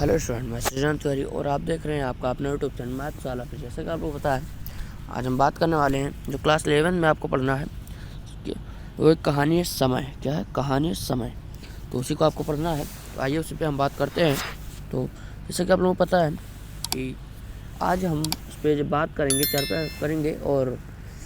Hello student, मैं सृजन तिवारी और आप देख रहे हैं आपका अपना यूट्यूब चैनल मैथ वाला। पे जैसे कि आपको पता है, आज हम बात करने वाले हैं जो क्लास 11 में आपको पढ़ना है कि वो एक कहानी है समय। क्या है? कहानी है समय। तो उसी को आपको पढ़ना है। तो आइए उसी पे हम बात करते हैं। तो जैसे कि आप लोगों को पता है कि आज हम उस पर बात करेंगे, चर्चा करेंगे। और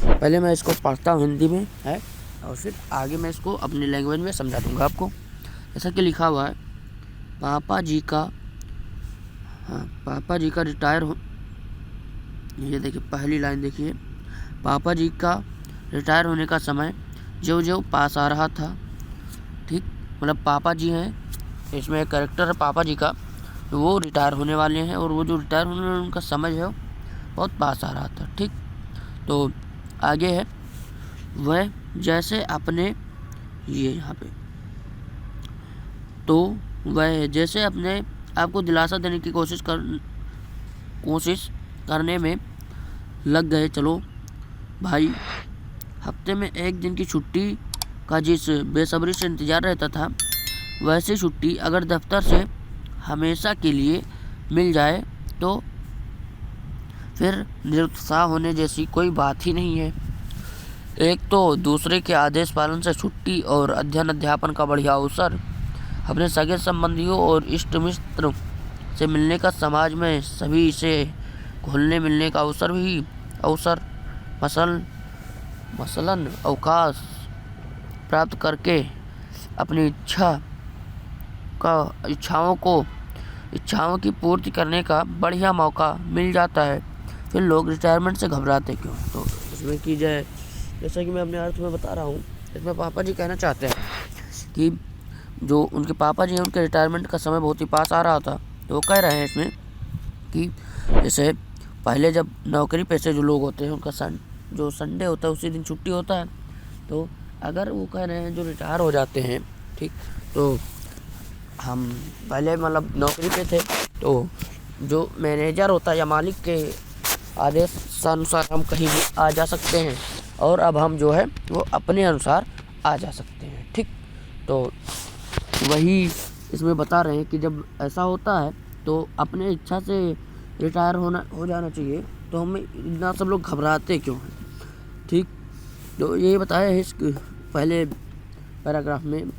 पहले मैं इसको पढ़ता हूँ हिंदी में है, और फिर आगे मैं इसको अपनी लैंग्वेज में समझा दूँगा आपको। जैसा कि लिखा हुआ है, पापा जी का रिटायर हो। ये देखिए, पहली लाइन देखिए, पापा जी का रिटायर होने का समय जो जो पास आ रहा था। ठीक, मतलब पापा जी हैं, इसमें एक कैरेक्टर है पापा जी का, तो वो रिटायर होने वाले हैं और वो जो रिटायर होने वाले उनका समय है बहुत पास आ रहा था। ठीक, तो आगे है, वह जैसे अपने ये यहाँ पे, तो वह जैसे अपने आपको दिलासा देने की कोशिश करने में लग गए। चलो भाई, हफ्ते में एक दिन की छुट्टी का जिस बेसब्री से इंतज़ार रहता था, वैसी छुट्टी अगर दफ्तर से हमेशा के लिए मिल जाए तो फिर निरुत्साह होने जैसी कोई बात ही नहीं है। एक तो दूसरे के आदेश पालन से छुट्टी और अध्ययन अध्यापन का बढ़िया अवसर, अपने सगे संबंधियों और इष्ट मित्र से मिलने का, समाज में सभी से घुलने मिलने का अवसर मसलन अवकाश प्राप्त करके अपनी इच्छाओं की पूर्ति करने का बढ़िया मौका मिल जाता है। फिर लोग रिटायरमेंट से घबराते क्यों? तो इसमें की जाए, जैसा कि मैं अपने अर्थ में बता रहा हूँ, इसमें पापा जी कहना चाहते हैं कि जो उनके पापा जी हैं, उनके रिटायरमेंट का समय बहुत ही पास आ रहा था। तो वो कह रहे हैं इसमें कि जैसे पहले जब नौकरी पेशे जो लोग होते हैं, उनका जो संडे होता है उसी दिन छुट्टी होता है। तो अगर वो कह रहे हैं जो रिटायर हो जाते हैं, ठीक, तो हम पहले मतलब नौकरी पे थे, तो जो मैनेजर होता है या मालिक के आदेश अनुसार हम कहीं भी आ जा सकते हैं, और अब हम जो है वो अपने अनुसार आ जा सकते हैं। ठीक, तो वही इसमें बता रहे हैं कि जब ऐसा होता है तो अपने इच्छा से रिटायर हो जाना चाहिए, तो हमें इतना सब लोग घबराते क्यों हैं। ठीक, तो ये बताया है इस पहले पैराग्राफ में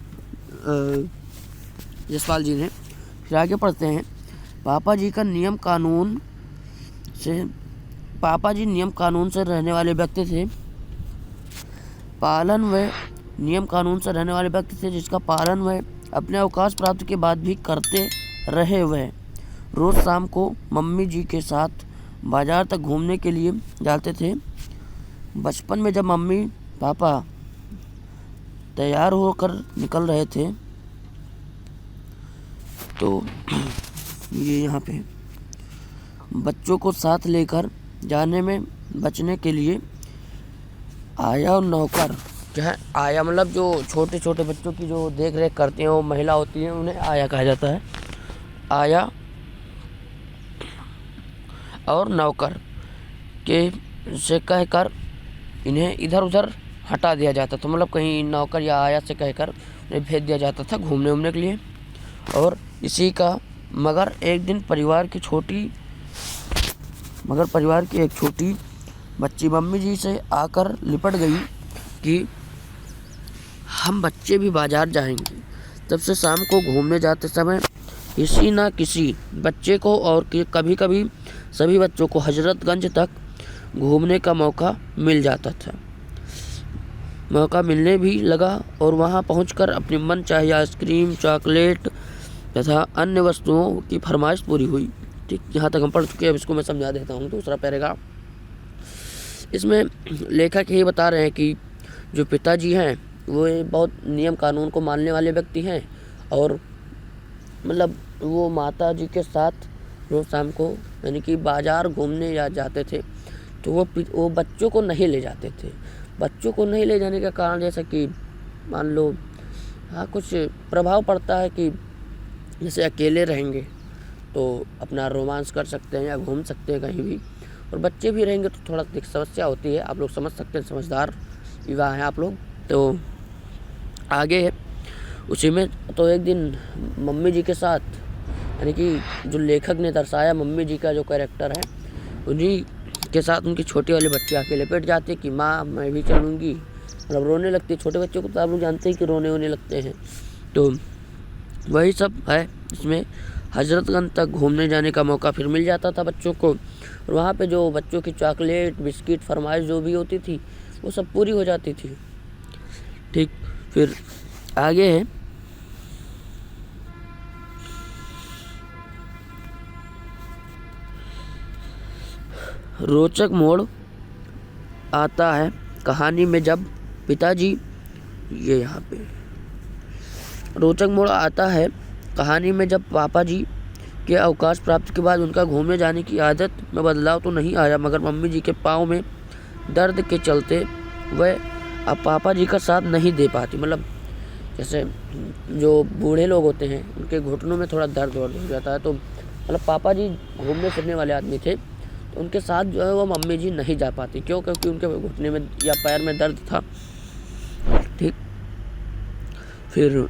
जसपाल जी ने। फिर आगे पढ़ते हैं, पापा जी नियम कानून से रहने वाले व्यक्ति थे। जिसका पालन वह अपने अवकाश प्राप्ति के बाद भी करते रहे। वह रोज़ शाम को मम्मी जी के साथ बाजार तक घूमने के लिए जाते थे। बचपन में जब मम्मी पापा तैयार होकर निकल रहे थे, तो ये यहाँ पे बच्चों को साथ लेकर जाने में बचने के लिए आया और नौकर, क्या है आया, मतलब जो छोटे छोटे बच्चों की जो देख रेख करते हैं वो महिला होती है, उन्हें आया कहा जाता है। आया और नौकर के से कहकर इन्हें इधर उधर हटा दिया जाता था। मतलब कहीं नौकर या आया से कहकर उन्हें भेज दिया जाता था घूमने के लिए। और इसी का मगर एक दिन परिवार की एक छोटी बच्ची मम्मी जी से आकर लिपट गई कि हम बच्चे भी बाजार जाएंगे। तब से शाम को घूमने जाते समय किसी ना किसी बच्चे को, और कभी कभी सभी बच्चों को हजरतगंज तक घूमने का मौका मिल जाता था। मौका मिलने भी लगा और वहां पहुंचकर अपनी मन चाहिए आइसक्रीम, चॉकलेट तथा अन्य वस्तुओं की फरमाइश पूरी हुई। ठीक, यहाँ तक हम पढ़ चुके हैं। अब इसको मैं समझा देता हूँ, दूसरा पैराग्राफ। इसमें लेखक ये बता रहे हैं कि जो पिताजी हैं वो बहुत नियम कानून को मानने वाले व्यक्ति हैं, और मतलब वो माता जी के साथ रोज शाम को यानी कि बाजार घूमने जाते थे। तो वो बच्चों को नहीं ले जाते थे। बच्चों को नहीं ले जाने का कारण जैसा कि मान लो कुछ प्रभाव पड़ता है कि जैसे अकेले रहेंगे तो अपना रोमांस कर सकते हैं या घूम सकते हैं कहीं भी, और बच्चे भी रहेंगे तो थोड़ा समस्या होती है। आप लोग समझ सकते हैं, समझदार युवा हैं आप लोग। तो आगे है उसी में, तो एक दिन मम्मी जी के साथ यानी कि जो लेखक ने दर्शाया मम्मी जी का जो कैरेक्टर है, उन्हीं के साथ उनकी छोटी वाली बच्ची आके लिपट जाती है कि माँ मैं भी चलूँगी, मतलब रोने लगती है। छोटे बच्चों को तो आप लोग जानते हैं कि रोने होने लगते हैं। तो वही सब है इसमें। हजरतगंज तक घूमने जाने का मौका फिर मिल जाता था बच्चों को, और वहाँ पे जो बच्चों की चॉकलेट बिस्किट फरमाइश जो भी होती थी वो सब पूरी हो जाती थी। ठीक, फिर आगे है रोचक मोड़ आता है कहानी में जब पिताजी, ये यहाँ पे रोचक मोड़ आता है कहानी में जब पापा जी के अवकाश प्राप्ति के बाद उनका घूमने जाने की आदत में बदलाव तो नहीं आया, मगर मम्मी जी के पाँव में दर्द के चलते वह अब पापा जी का साथ नहीं दे पाती। मतलब जैसे जो बूढ़े लोग होते हैं उनके घुटनों में थोड़ा दर्द हो जाता है, तो मतलब पापा जी घूमने फिरने वाले आदमी थे, तो उनके साथ जो है वो मम्मी जी नहीं जा पाती। क्यों? क्योंकि उनके घुटने में या पैर में दर्द था। ठीक, फिर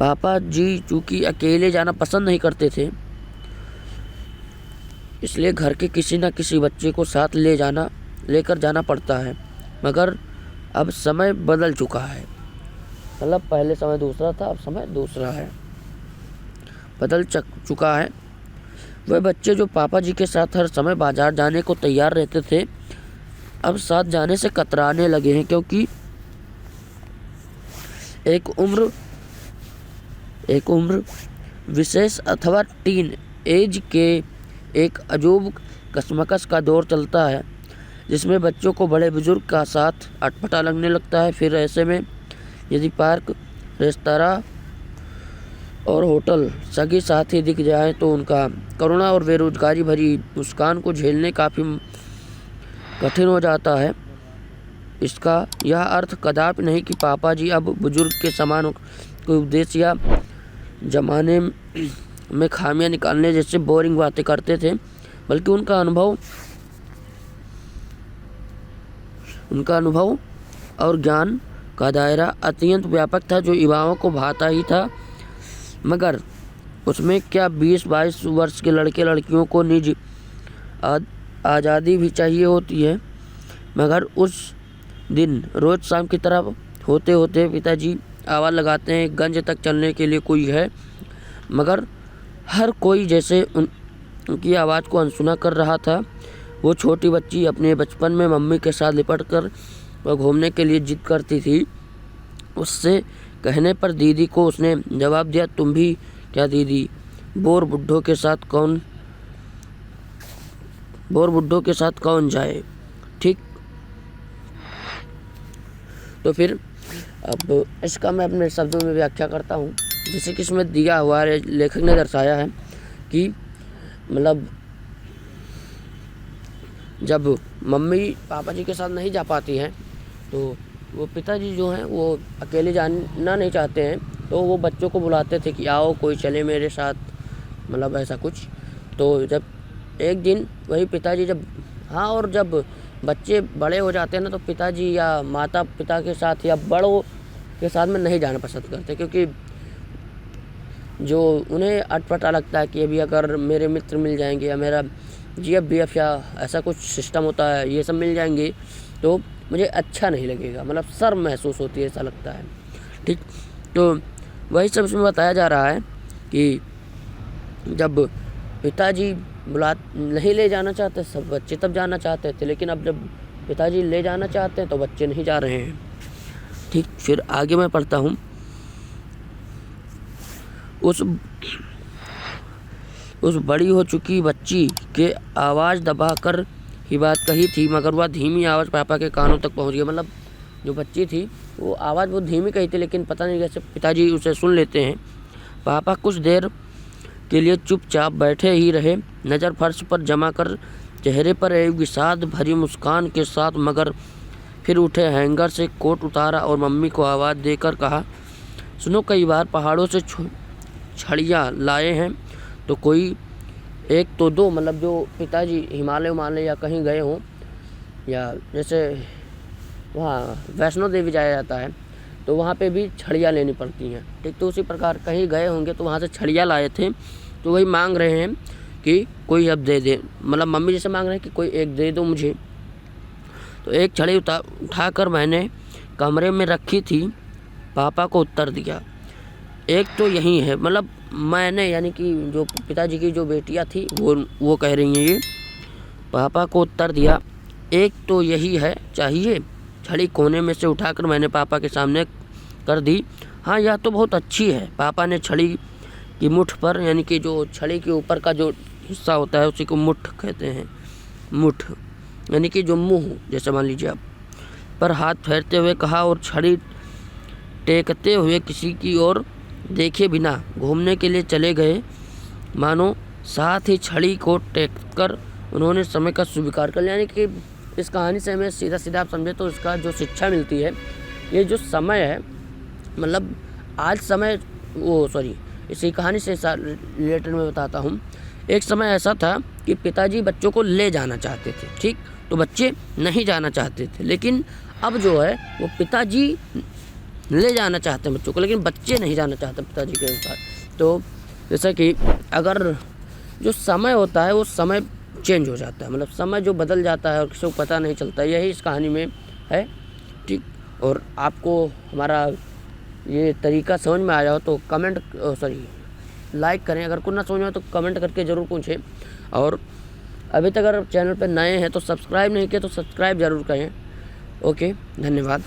पापा जी चूँकि अकेले जाना पसंद नहीं करते थे, इसलिए घर के किसी न किसी बच्चे को साथ लेकर जाना पड़ता है। मगर अब समय बदल चुका है, मतलब पहले समय दूसरा था, अब समय दूसरा है, बदल चुका है। वह बच्चे जो पापा जी के साथ हर समय बाजार जाने को तैयार रहते थे, अब साथ जाने से कतराने लगे हैं, क्योंकि एक उम्र विशेष अथवा टीन एज के एक अजूब कशमकश का दौर चलता है, जिसमें बच्चों को बड़े बुजुर्ग का साथ अटपटा लगने लगता है। फिर ऐसे में यदि पार्क, रेस्तरां और होटल सगे साथी दिख जाए तो उनका करुणा और बेरोजगारी भरी मुस्कान को झेलने काफ़ी कठिन हो जाता है। इसका यह अर्थ कदापि नहीं कि पापा जी अब बुजुर्ग के समान कोई उपदेश या जमाने में खामियां निकालने जैसे बोरिंग बातें करते थे, बल्कि उनका अनुभव और ज्ञान का दायरा अत्यंत व्यापक था, जो युवाओं को भाता ही था। मगर उसमें क्या 20-22 वर्ष के लड़के लड़कियों को निज आज़ादी भी चाहिए होती है। मगर उस दिन रोज़ शाम की तरफ होते होते पिताजी आवाज़ लगाते हैं, गंज तक चलने के लिए कोई है। मगर हर कोई जैसे उनकी आवाज़ को अनसुना कर रहा था। वो छोटी बच्ची अपने बचपन में मम्मी के साथ लिपट कर वह घूमने के लिए जिद करती थी। उससे कहने पर दीदी को उसने जवाब दिया, तुम भी क्या दीदी, बोर बुड्ढों के साथ कौन जाए। ठीक, तो फिर अब इसका मैं अपने शब्दों में व्याख्या करता हूँ। जैसे कि इसमें दिया हुआ है, लेखक ने दर्शाया है कि मतलब जब मम्मी पापा जी के साथ नहीं जा पाती हैं, तो वो पिताजी जो हैं वो अकेले जाना नहीं चाहते हैं, तो वो बच्चों को बुलाते थे कि आओ कोई चले मेरे साथ, मतलब ऐसा कुछ। तो जब एक दिन वही पिताजी जब बच्चे बड़े हो जाते हैं ना, तो पिताजी या माता पिता के साथ या बड़ों के साथ में नहीं जाना पसंद करते, क्योंकि जो उन्हें अटपटा लगता है कि अभी अगर मेरे मित्र मिल जाएंगे या मेरा GF या ऐसा कुछ सिस्टम होता है, ये सब मिल जाएंगे तो मुझे अच्छा नहीं लगेगा, मतलब शर्म महसूस होती है, ऐसा लगता है। ठीक, तो वही सब इसमें बताया जा रहा है कि जब पिताजी नहीं ले जाना चाहते, सब बच्चे तब जाना चाहते थे, लेकिन अब जब पिताजी ले जाना चाहते हैं तो बच्चे नहीं जा रहे हैं। ठीक, फिर आगे मैं पढ़ता हूँ। उस बड़ी हो चुकी बच्ची के आवाज़ दबाकर ही बात कही थी, मगर वह धीमी आवाज़ पापा के कानों तक पहुंच गई। मतलब जो बच्ची थी वो आवाज़ बहुत धीमी कही थी, लेकिन पता नहीं कैसे पिताजी उसे सुन लेते हैं। पापा कुछ देर के लिए चुपचाप बैठे ही रहे, नज़र फर्श पर जमा कर, चेहरे पर एक विषाद भरी मुस्कान के साथ। मगर फिर उठे, हैंगर से कोट उतारा और मम्मी को आवाज़ देकर कहा, सुनो, कई बार पहाड़ों से छड़ियाँ लाए हैं, तो कोई एक तो दो। मतलब जो पिताजी हिमालय या कहीं गए हों, या जैसे वहाँ वैष्णो देवी जाया जाता है, तो वहाँ पे भी छड़ियाँ लेनी पड़ती हैं, ठीक। तो उसी प्रकार कहीं गए होंगे तो वहाँ से छड़ियाँ लाए थे, तो वही मांग रहे हैं कि कोई अब दे दे, मतलब मम्मी जैसे मांग रहे हैं कि कोई एक दे दो मुझे। तो एक छड़ी उठाकर मैंने कमरे में रखी थी, पापा को उत्तर दिया। एक तो यही है, मतलब मैंने यानी कि जो पिताजी की जो बेटियां थी वो कह रही हैं ये, पापा को उत्तर दिया, एक तो यही है चाहिए। छड़ी कोने में से उठाकर मैंने पापा के सामने कर दी। हाँ, यह तो बहुत अच्छी है। पापा ने छड़ी की मुठ पर, यानी कि जो छड़ी के ऊपर का जो हिस्सा होता है उसी को मुठ कहते हैं, मुठ यानी कि जो मुंह जैसे मान लीजिए आप, पर हाथ फेरते हुए कहा और छड़ी टेकते हुए किसी की ओर देखे बिना घूमने के लिए चले गए। मानो साथ ही छड़ी को टेककर उन्होंने समय का स्वीकार कर लिया। यानी कि इस कहानी से हमें सीधा सीधा आप समझे तो इसका जो शिक्षा मिलती है, ये जो समय है, मतलब आज समय इसी कहानी से रिलेटेड मैं बताता हूँ। एक समय ऐसा था कि पिताजी बच्चों को ले जाना चाहते थे, ठीक, तो बच्चे नहीं जाना चाहते थे। लेकिन अब जो है वो पिताजी ले जाना चाहते हैं बच्चों को, लेकिन बच्चे नहीं जाना चाहते पिताजी के अनुसार। तो जैसा कि अगर जो समय होता है वो समय चेंज हो जाता है, मतलब समय जो बदल जाता है और किसी को पता नहीं चलता, यही इस कहानी में है, ठीक। और आपको हमारा ये तरीका समझ में आया हो तो लाइक करें, अगर कुछ ना समझ में आए तो कमेंट करके ज़रूर पूछें। और अभी तक अगर चैनल पर नए हैं तो सब्सक्राइब नहीं किया तो सब्सक्राइब ज़रूर करें। ओके, धन्यवाद।